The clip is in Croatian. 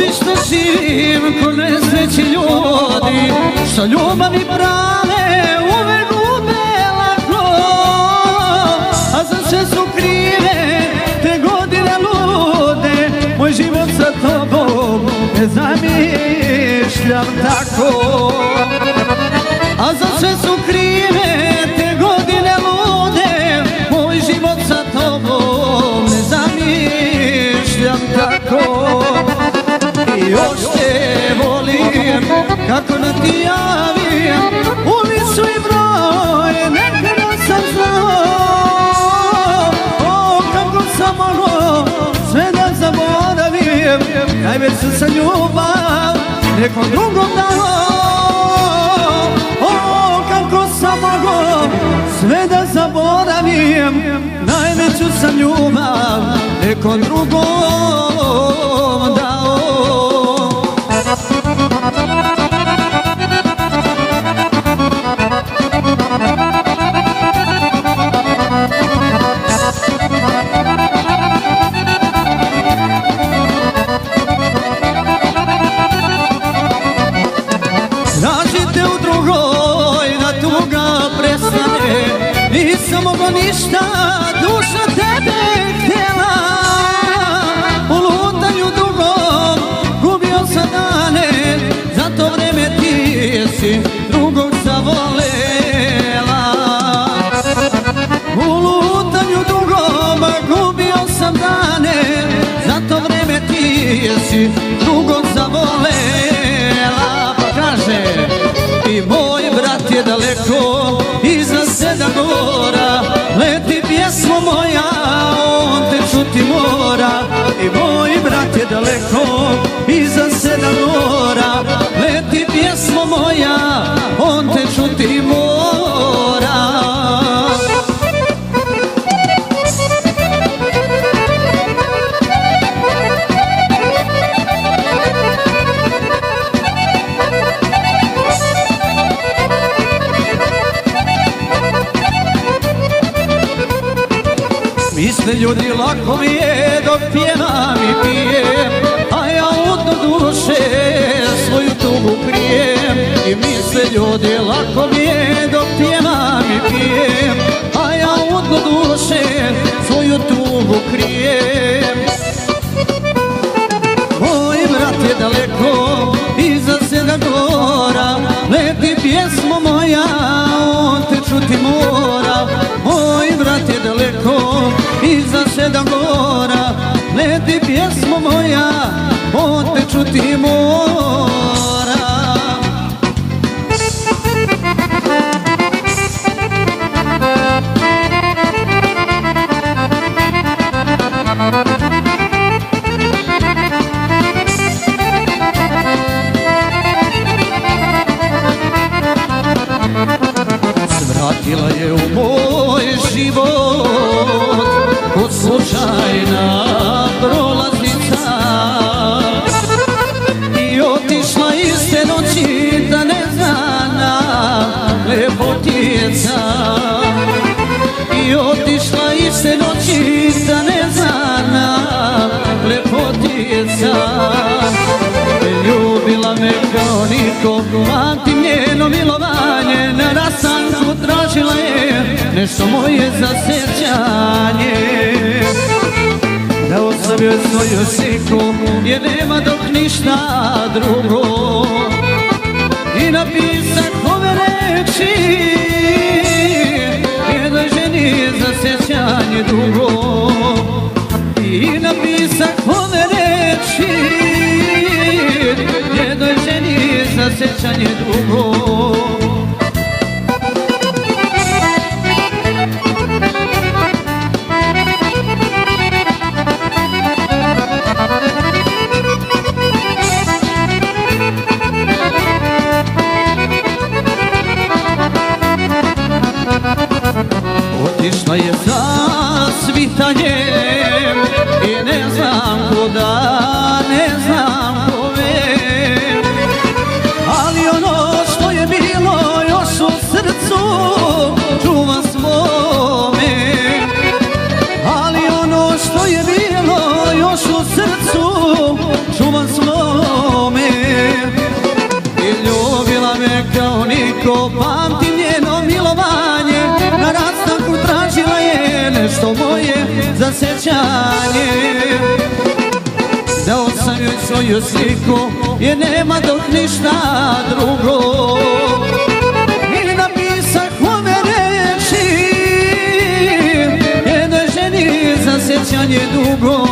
Pusti što živim ko nesreći ljudi, što ljubavi prave uvek gube lako. A za sve su krive te godine lude, moj život sa tobom ne zamišljam tako. A za sve su krive te godine lude, moj život sa tobom ne zamišljam tako. I još te volim, kako da ti javim, ulicu i broj, nekada sam znao. O, kako sam mogao sve da zaboravim, najveću sam ljubav nekom drugom dao. O, kako sam mogao sve da zaboravim, najveću sam ljubav nekom drugom dao. Tražite u drugoj da tuga prestane, nisam mogao ništa, duša tebe htjela. U lutanju dugom gubio sam dane, za to vreme ti si drugog zavolela. U lutanju dugom gubio sam dane, za to vreme ti si drugog zavolela. Pa kaže, i moj brat je daleko, iza 7 gora, leti pjesmo moja, on te čuti mora. I moj brat je daleko, iza 7 gora, leti pjesmo moja, on te čuti mora. Misle ljudi lako mi je dok pjevam i pijem, a ja u dnu duše svoju tugu krijem. I misle ljudi lako mi je dok pjevam i pijem, a ja u dnu duše svoju tugu krijem. Moj brat je daleko, iza 7 gora, leti pjesmo moja, on te čuti mora. Moj brat je daleko, iza 7 gora, leti pjesmo moja, on te čuti mora. Vratila je u moj život kod slučajna prolaznica i otišla iste noći da neznana lepotica. I otišla iste noći da neznana lepotica. Ljubila me kao niko, pamtim njeno milovanje, na rastanku tražila je nešto moje za sjećanje. Da ostavio svoju sliku jer nema dok ništa drugo, i napisak ove reči jednoj ženi za sjećanje dugo. I napisak ove reči jednoj ženi za sjećanje dugo. Otišla je za svitanjem i ne znam kuda, ne znam kome, ali ono što je bilo još u srcu čuva svome. Ali ono što je bilo još u srcu čuva svome. sjećanje. Dao sam joj svoju sliku jer nema dok ništa drugo. I napisah ove reči jednoj ženi za sjećanje dugo.